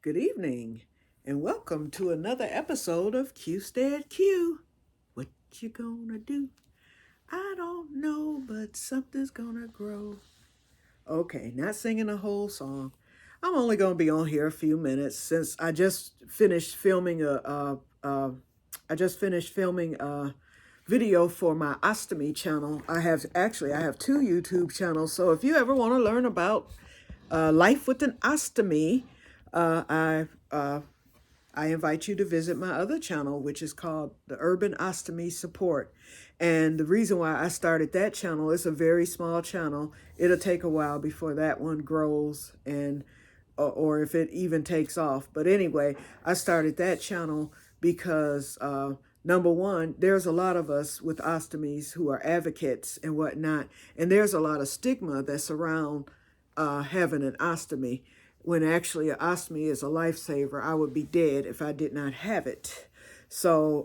Good evening, and welcome to another episode of Que-stead-Que. What you gonna do? I don't know, but something's gonna grow. Okay, not singing the whole song. I'm only gonna be on here a few minutes since I just finished filming a video for my ostomy channel. I have two YouTube channels. So if you ever want to learn about life with an ostomy, uh, I uh, I invite you to visit my other channel, which is called the Urban Ostomy Support. And the reason why I started that channel is a very small channel. It'll take a while before that one grows and or if it even takes off. But anyway, I started that channel because number one, there's a lot of us with ostomies who are advocates and whatnot, and there's a lot of stigma that's around having an ostomy, when actually an ostomy is a lifesaver. I would be dead if I did not have it. So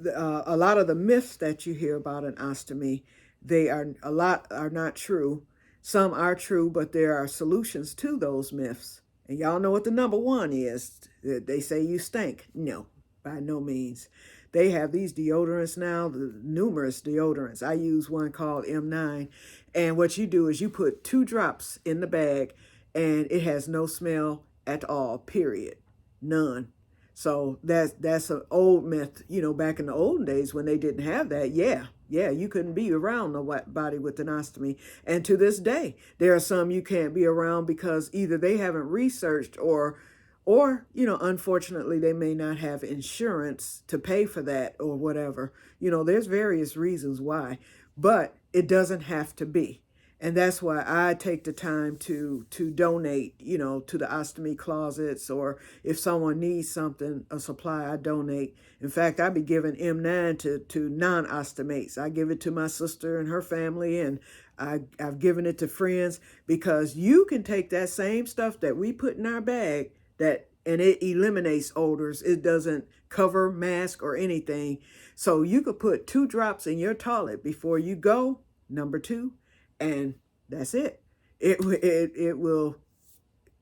a lot of the myths that you hear about an ostomy, a lot are not true. Some are true, but there are solutions to those myths. And y'all know what the number one is. They say you stink. No, by no means. They have these deodorants now, numerous deodorants. I use one called M9. And what you do is you put 2 drops in the bag and it has no smell at all, period. None. So that's an old myth. Back in the olden days when they didn't have that, yeah, you couldn't be around nobody with an ostomy. And to this day, there are some you can't be around because either they haven't researched or unfortunately, they may not have insurance to pay for that or whatever. There's various reasons why, but it doesn't have to be. And that's why I take the time to donate, to the ostomy closets, or if someone needs something, a supply, I donate. In fact, I be giving M9 to non-ostomates. I give it to my sister and her family, and I've given it to friends, because you can take that same stuff that we put in our bag and it eliminates odors. It doesn't cover, mask, or anything. So you could put 2 drops in your toilet before you go, number two, and that's it. It will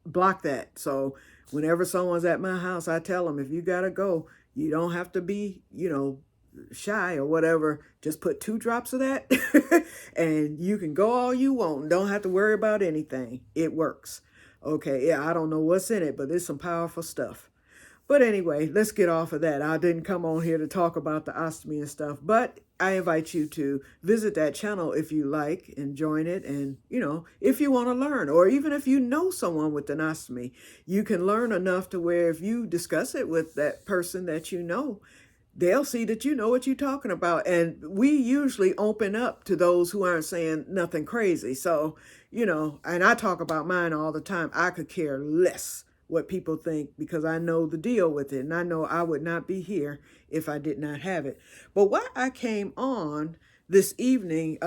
block that. So whenever someone's at my house, I tell them, if you gotta go, you don't have to be, shy or whatever. Just put 2 drops of that, and you can go all you want. Don't have to worry about anything. It works. Okay, yeah, I don't know what's in it, but it's some powerful stuff. But anyway, let's get off of that. I didn't come on here to talk about the ostomy and stuff, but I invite you to visit that channel if you like and join it. And, if you want to learn, or even if you know someone with an ostomy, you can learn enough to where if you discuss it with that person that you know, they'll see that you know what you're talking about. And we usually open up to those who aren't saying nothing crazy. So, and I talk about mine all the time. I could care less what people think, because I know the deal with it, and I know I would not be here if I did not have it. But why I came on this evening,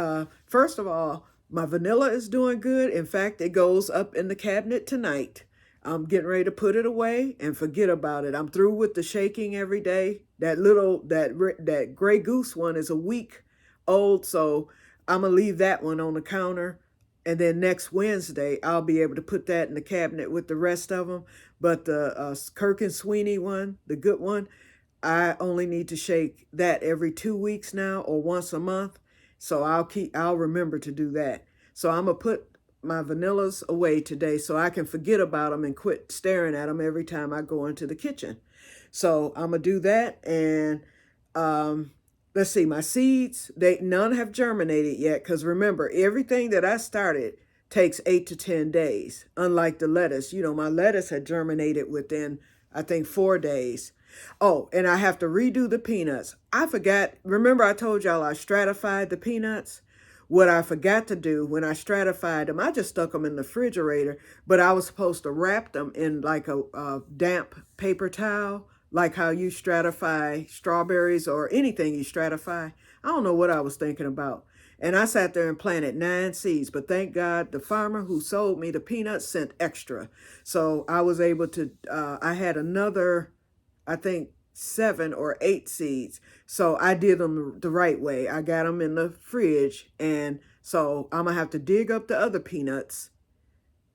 first of all, my vanilla is doing good. In fact, it goes up in the cabinet tonight. I'm getting ready to put it away and forget about it. I'm through with the shaking every day. That Gray Goose one is a week old, so I'm gonna leave that one on the counter, and then next Wednesday I'll be able to put that in the cabinet with the rest of them. But the Kirk and Sweeney one, the good one, I only need to shake that every 2 weeks now, or once a month. So I'll remember to do that. So I'm gonna put my vanillas away today so I can forget about them and quit staring at them every time I go into the kitchen. So I'm gonna do that. And let's see, my seeds, none have germinated yet, because remember, everything that I started takes 8 to 10 days. Unlike the lettuce, my lettuce had germinated within, I think, 4 days. Oh, and I have to redo the peanuts. I forgot. Remember, I told y'all I stratified the peanuts? What I forgot to do when I stratified them, I just stuck them in the refrigerator, but I was supposed to wrap them in like a damp paper towel, like how you stratify strawberries or anything you stratify. I don't know what I was thinking about. And I sat there and planted 9 seeds, but thank God the farmer who sold me the peanuts sent extra. So I was able to, I had another, I think, 7 or 8 seeds. So I did them the right way. I got them in the fridge. And so I'm going to have to dig up the other peanuts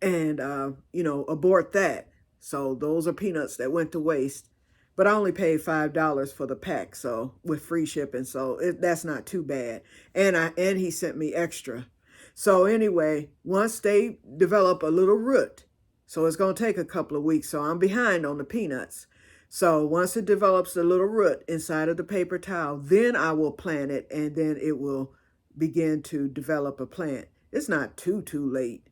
and, abort that. So those are peanuts that went to waste. But I only paid $5 for the pack, so with free shipping, so that's not too bad. And he sent me extra. So anyway, once they develop a little root, so it's going to take a couple of weeks, so I'm behind on the peanuts. So once it develops a little root inside of the paper towel, then I will plant it, and then it will begin to develop a plant. It's not too late.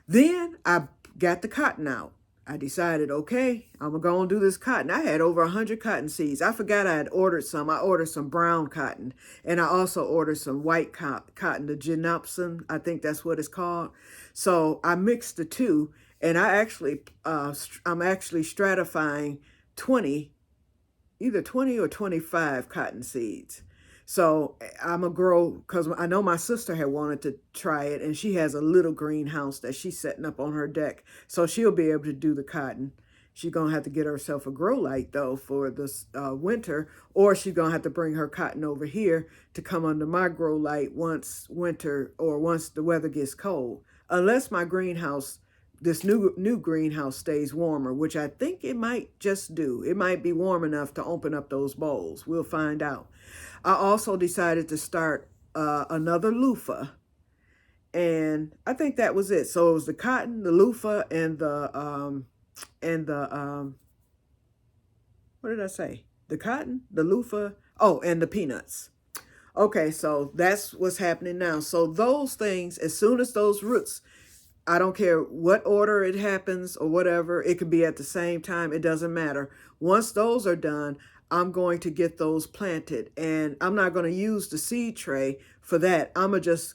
Then I got the cotton out. I decided, okay, I'm going to do this cotton. I had over 100 cotton seeds. I forgot I had ordered some. I ordered some brown cotton, and I also ordered some white cotton, the Genopsin, I think that's what it's called. So I mixed the two, and I'm actually stratifying 20, either 20 or 25 cotton seeds. So I'm going to grow, because I know my sister had wanted to try it, and she has a little greenhouse that she's setting up on her deck. So she'll be able to do the cotton. She's going to have to get herself a grow light, though, for this winter, or she's going to have to bring her cotton over here to come under my grow light once winter or once the weather gets cold. Unless my greenhouse, this new greenhouse stays warmer, which I think it might just do. It might be warm enough to open up those bowls. We'll find out. I also decided to start another loofah, and I think that was it. So it was the cotton, the loofah, and the what did I say? The cotton, the loofah, oh, and the peanuts. Okay, so that's what's happening now. So those things, as soon as those roots, I don't care what order it happens or whatever, it could be at the same time, it doesn't matter. Once those are done, I'm going to get those planted, and I'm not going to use the seed tray for that. I'm going to just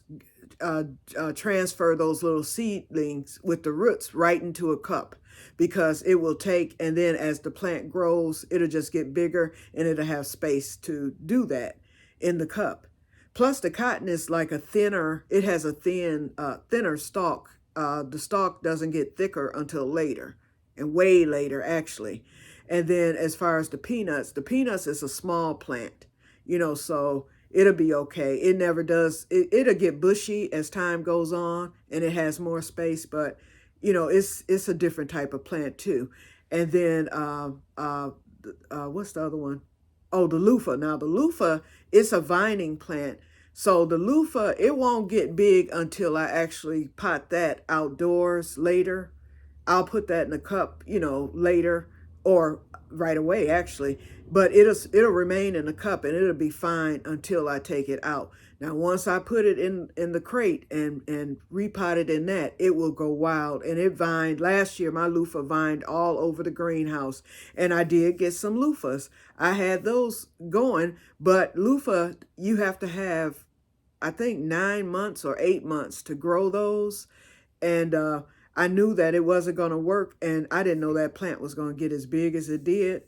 transfer those little seedlings with the roots right into a cup, because it will take, and then as the plant grows, it'll just get bigger and it'll have space to do that in the cup. Plus the cotton is like a thinner, it has a thinner stalk. The stalk doesn't get thicker until later, and way later actually. And then as far as the peanuts is a small plant, so it'll be okay. It never does, it'll get bushy as time goes on and it has more space, but it's a different type of plant too. And then what's the other one? Oh, the loofah. Now the loofah, it's a vining plant. So the loofah, it won't get big until I actually pot that outdoors later. I'll put that in a cup, later, or right away actually, but it'll remain in the cup and it'll be fine until I take it out. Now once I put it in the crate and repot it in that, it will go wild. And it vined last year. My loofah vined all over the greenhouse, and I did get some loofahs. I had those going, but loofah, you have to have, I think, 9 months or 8 months to grow those. And I knew that it wasn't going to work, and I didn't know that plant was going to get as big as it did.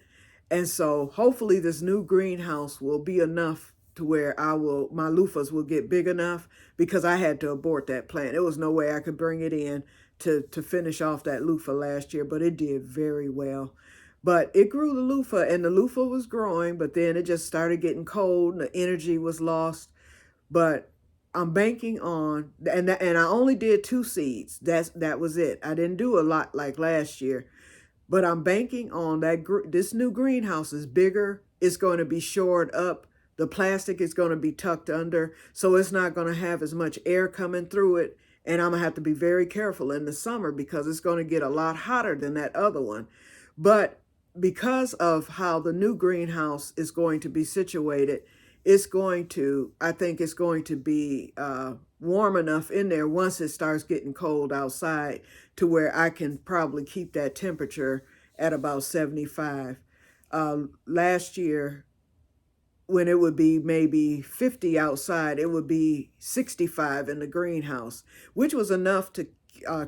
And so hopefully this new greenhouse will be enough to where my loofahs will get big enough, because I had to abort that plant. There was no way I could bring it in to finish off that loofah last year, but it did very well. But it grew, the loofah, and the loofah was growing, but then it just started getting cold and the energy was lost. But I'm banking on, and I only did 2 seeds. That was it. I didn't do a lot like last year, but I'm banking on that this new greenhouse is bigger. It's going to be shored up. The plastic is going to be tucked under, so it's not going to have as much air coming through it. And I'm going to have to be very careful in the summer, because it's going to get a lot hotter than that other one. But because of how the new greenhouse is going to be situated, I think it's going to be warm enough in there once it starts getting cold outside, to where I can probably keep that temperature at about 75. Last year, when it would be maybe 50 outside, it would be 65 in the greenhouse, which was enough to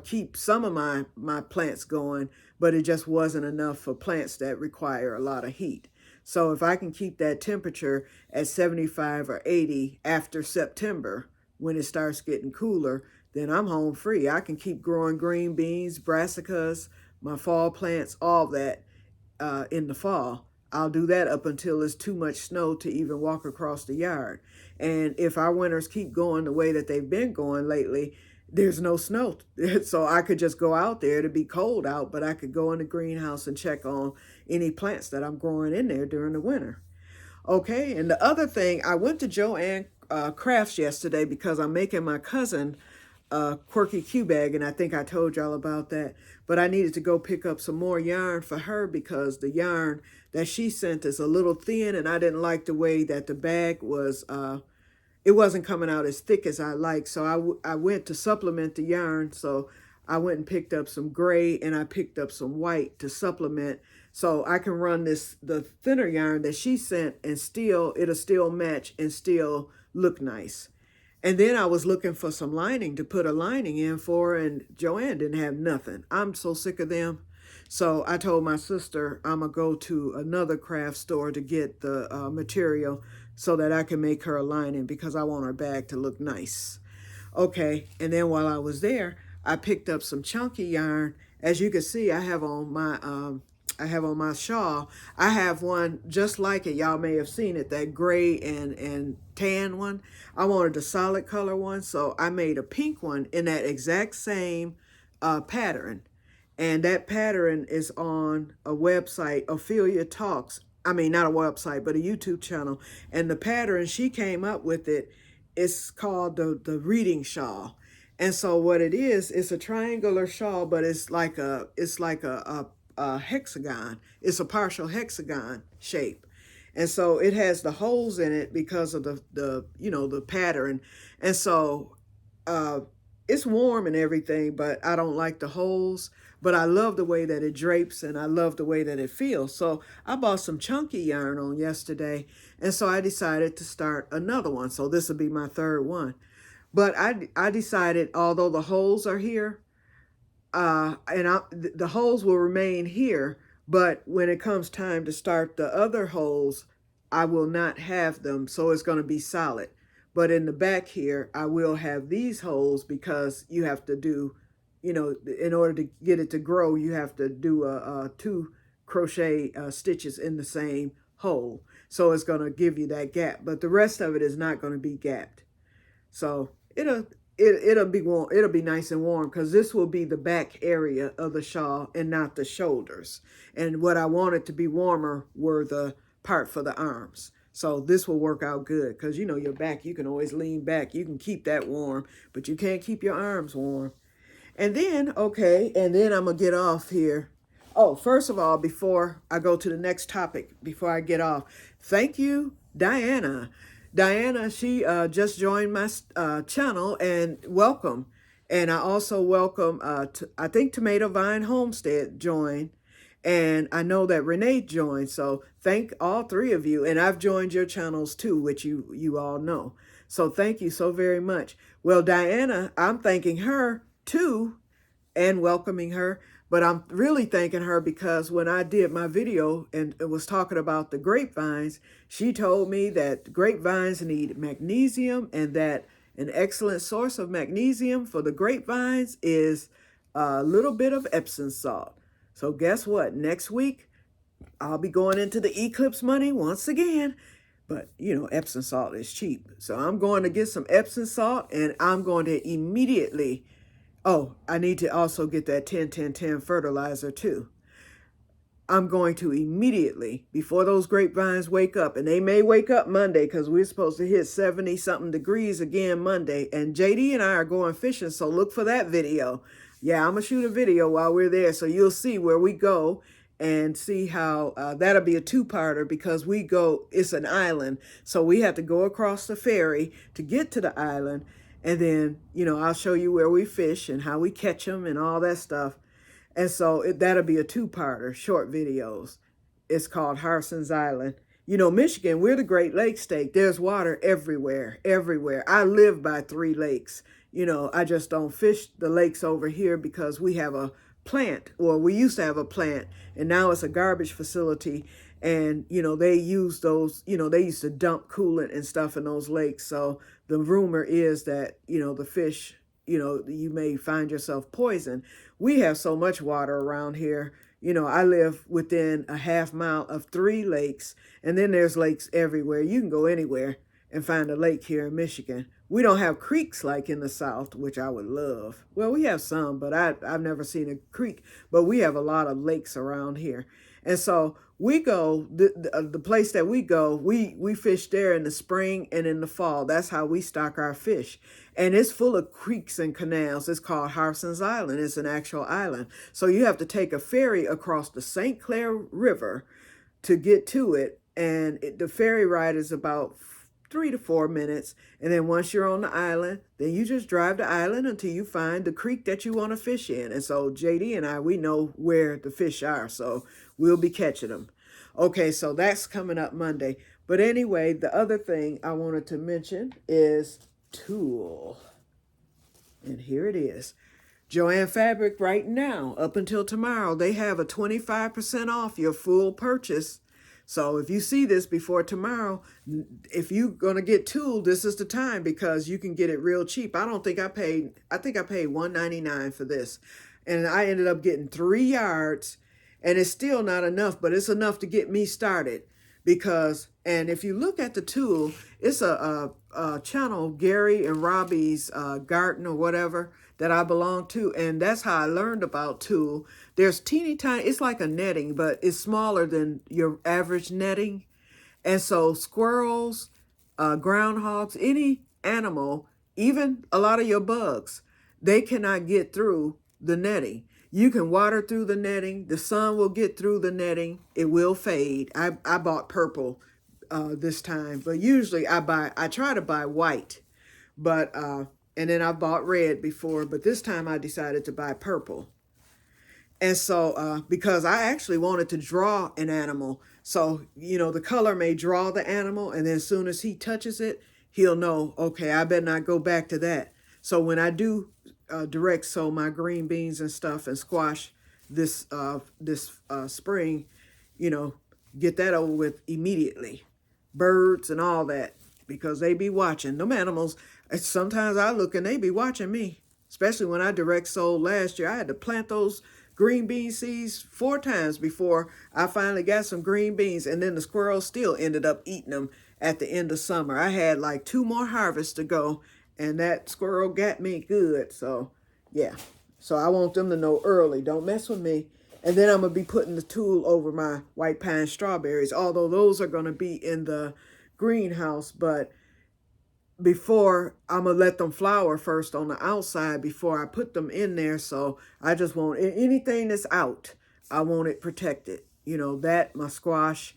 keep some of my plants going, but it just wasn't enough for plants that require a lot of heat. So if I can keep that temperature at 75 or 80 after September, when it starts getting cooler, then I'm home free. I can keep growing green beans, brassicas, my fall plants, all that in the fall. I'll do that up until it's too much snow to even walk across the yard. And if our winters keep going the way that they've been going lately, there's no snow. So I could just go out there. It'd be cold out, but I could go in the greenhouse and check on any plants that I'm growing in there during the winter. Okay, and the other thing, I went to Joanne Crafts yesterday because I'm making my cousin a quirky Q bag, and I think I told y'all about that. But I needed to go pick up some more yarn for her because the yarn that she sent is a little thin, and I didn't like the way that the bag was. It wasn't coming out as thick as I like, so I went to supplement the yarn. So I went and picked up some gray, and I picked up some white to supplement, so I can run the thinner yarn that she sent, and it'll still match and still look nice. And then I was looking for some lining to put a lining in for, and Joanne didn't have nothing. I'm so sick of them. So I told my sister I'm going to go to another craft store to get the material so that I can make her a lining because I want her bag to look nice. Okay, and then while I was there, I picked up some chunky yarn. As you can see, I have on my shawl. I have one just like it. Y'all may have seen it, that gray and tan one. I wanted a solid color one, so I made a pink one in that exact same pattern. And that pattern is on a website, Ophelia Talks. I mean, not a website, but a YouTube channel. And the pattern, she came up with it. It's called the reading shawl. And so what it is, it's a triangular shawl, but it's like a hexagon. It's a partial hexagon shape. And so it has the holes in it because of the pattern. And so it's warm and everything, but I don't like the holes. But I love the way that it drapes, and I love the way that it feels. So I bought some chunky yarn on yesterday, and so I decided to start another one. So this will be my third one. But I decided, although the holes are here, the holes will remain here, but when it comes time to start the other holes, I will not have them, so it's going to be solid. But in the back here, I will have these holes because you have to do, in order to get it to grow, you have to do 2 crochet stitches in the same hole. So it's going to give you that gap, but the rest of it is not going to be gapped. So it'll be warm. It'll be nice and warm because this will be the back area of the shawl and not the shoulders. And what I wanted to be warmer were the part for the arms. So this will work out good because your back, you can always lean back. You can keep that warm, but you can't keep your arms warm. And then, okay, and then I'm going to get off here. Oh, first of all, before I go to the next topic, before I get off, thank you, Diana. Diana, she just joined my channel, and welcome. And I also welcome, I think Tomato Vine Homestead joined, and I know that Renee joined. So thank all 3 of you. And I've joined your channels too, which you all know. So thank you so very much. Well, Diana, I'm thanking her too and welcoming her. But I'm really thanking her because when I did my video and it was talking about the grapevines, she told me that grapevines need magnesium and that an excellent source of magnesium for the grapevines is a little bit of Epsom salt. So guess what? Next week, I'll be going into the Eclipse money once again. But, Epsom salt is cheap. So I'm going to get some Epsom salt, and I'm going to immediately... Oh, I need to also get that 10-10-10 fertilizer too. I'm going to immediately, before those grapevines wake up, and they may wake up Monday because we're supposed to hit 70-something degrees again Monday, and JD and I are going fishing, so look for that video. Yeah, I'm going to shoot a video while we're there, so you'll see where we go and see how that'll be a 2-parter because it's an island, so we have to go across the ferry to get to the island. And then, I'll show you where we fish and how we catch them and all that stuff. And so that'll be a 2-parter, short videos. It's called Harson's Island. Michigan, we're the Great Lakes state. There's water everywhere, everywhere. I live by 3 lakes. I just don't fish the lakes over here because we have a plant, or we used to have a plant, and now it's a garbage facility. And, they use those, they used to dump coolant and stuff in those lakes. So the rumor is that, the fish, you may find yourself poisoned. We have so much water around here. I live within a half mile of 3 lakes, and then there's lakes everywhere. You can go anywhere and find a lake here in Michigan. We don't have creeks like in the South, which I would love. Well, we have some, but I've never seen a creek, but we have a lot of lakes around here. And so we go, the place that we go, we fish there in the spring and in the fall. That's how we stock our fish. And it's full of creeks and canals. It's called Harson's Island. It's an actual island. So you have to take a ferry across the St. Clair River to get to it. And the ferry ride is about 3 to 4 minutes. And then once you're on the island, then you just drive the island until you find the creek that you want to fish in. And so JD and I, we know where the fish are. So we'll be catching them. Okay, so that's coming up Monday. But anyway, the other thing I wanted to mention is Tulle. And here it is. Joann Fabric right now, up until tomorrow, they have a 25% off your full purchase. So if you see this before tomorrow, if you're going to get Tulle, this is the time because you can get it real cheap. I think I paid $1.99 for this. And I ended up getting 3 yards, and it's still not enough, but it's enough to get me started. Because, and if you look at the Tulle, it's a channel, Gary and Robbie's garden or whatever, that I belong to. And that's how I learned about Tulle. There's teeny tiny, it's like a netting, but it's smaller than your average netting. And so squirrels, groundhogs, any animal, even a lot of your bugs, they cannot get through the netting. You can water through the netting. The sun will get through the netting. It will fade. I bought purple this time, but usually I try to buy white, but and then I bought red before, but this time I decided to buy purple. And so because I actually wanted to draw an animal, so the color may draw the animal, and then as soon as he touches it, he'll know, okay, I better not go back to that. So when I do direct sow my green beans and stuff and squash this spring, get that over with immediately. Birds and all that, because they be watching. Them animals, sometimes I look and they be watching me, especially when I direct sowed last year. I had to plant those green bean seeds 4 times before I finally got some green beans, and then the squirrels still ended up eating them at the end of summer. I had like 2 more harvests to go, and that squirrel got me good. So yeah, so I want them to know early, don't mess with me. And then I'm going to be putting the Tulle over my white pine strawberries, although those are going to be in the greenhouse. But before, I'm going to let them flower first on the outside before I put them in there. So I just want anything that's out, I want it protected. That, my squash,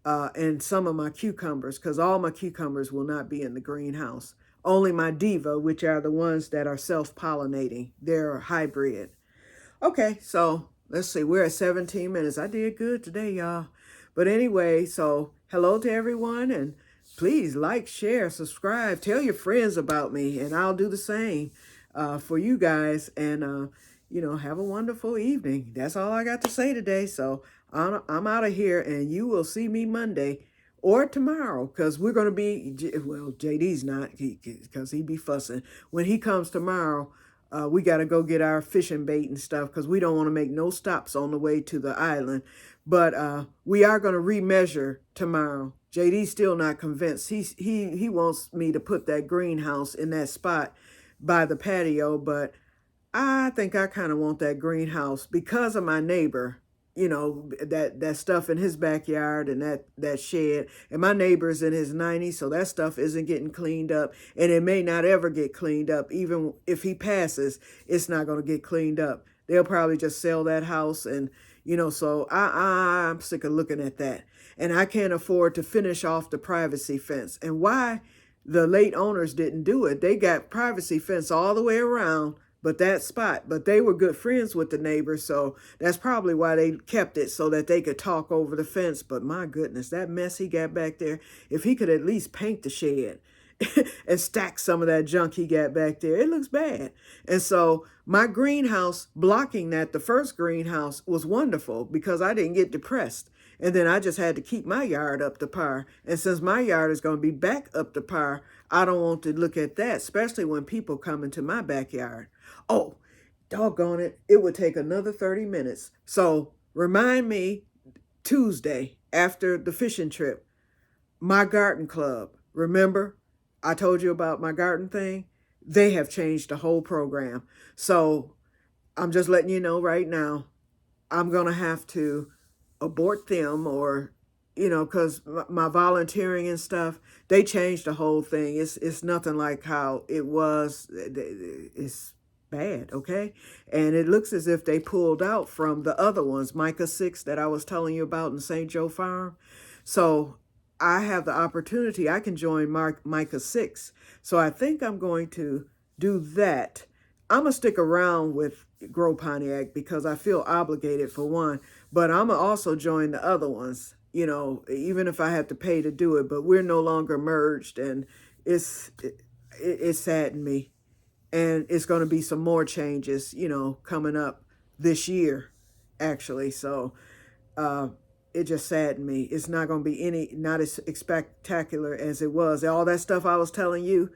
and some of my cucumbers, because all my cucumbers will not be in the greenhouse. Only my diva, which are the ones that are self-pollinating. They're hybrid. Okay, so let's see, we're at 17 minutes. I did good today, y'all. But anyway, so hello to everyone, and please like, share, subscribe, tell your friends about me, and I'll do the same for you guys. And, have a wonderful evening. That's all I got to say today. So I'm out of here, and you will see me Monday or tomorrow, because we're going to be, well, JD's not, because he be fussing. When he comes tomorrow, we got to go get our fishing bait and stuff, because we don't want to make no stops on the way to the island. But we are going to remeasure tomorrow. JD's still not convinced. He wants me to put that greenhouse in that spot by the patio, but I think I kind of want that greenhouse because of my neighbor. That stuff in his backyard and that shed. And my neighbor's in his 90s, so that stuff isn't getting cleaned up. And it may not ever get cleaned up. Even if he passes, it's not going to get cleaned up. They'll probably just sell that house. And, so I'm sick of looking at that. And I can't afford to finish off the privacy fence. And why the late owners didn't do it, they got privacy fence all the way around, but they were good friends with the neighbors, so that's probably why they kept it, so that they could talk over the fence. But my goodness, that mess he got back there, if he could at least paint the shed and stack some of that junk he got back there, it looks bad. And so my greenhouse, blocking that, the first greenhouse, was wonderful because I didn't get depressed. And then I just had to keep my yard up to par. And since my yard is going to be back up to par, I don't want to look at that, especially when people come into my backyard. Oh, doggone it. It would take another 30 minutes. So remind me Tuesday after the fishing trip, my garden club. Remember, I told you about my garden thing. They have changed the whole program. So I'm just letting you know right now, I'm going to have to abort them, or, because my volunteering and stuff, they changed the whole thing. It's nothing like how it was. It's bad, okay? And it looks as if they pulled out from the other ones, Micah 6 that I was telling you about in St. Joe Farm. So I have the opportunity, I can join Micah 6. So I think I'm going to do that. I'm going to stick around with Grow Pontiac because I feel obligated for one, but I'm going to also join the other ones, even if I have to pay to do it. But we're no longer merged, and it saddened me. And it's going to be some more changes, coming up this year, actually. So it just saddened me. It's not going to be not as spectacular as it was. All that stuff I was telling you,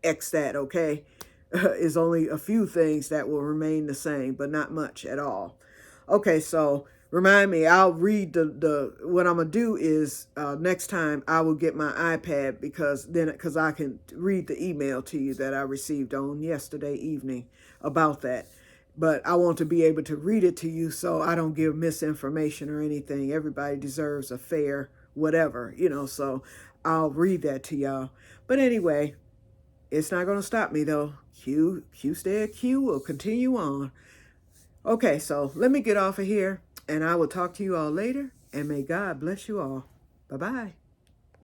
X that, okay? Is only a few things that will remain the same, but not much at all. Okay, so remind me, I'll read what I'm going to do is next time I will get my iPad because I can read the email to you that I received on yesterday evening about that. But I want to be able to read it to you so I don't give misinformation or anything. Everybody deserves a fair whatever, so I'll read that to y'all. But anyway, it's not going to stop me though. Que-stead-Que will continue on. Okay, so let me get off of here, and I will talk to you all later, and may God bless you all. Bye-bye.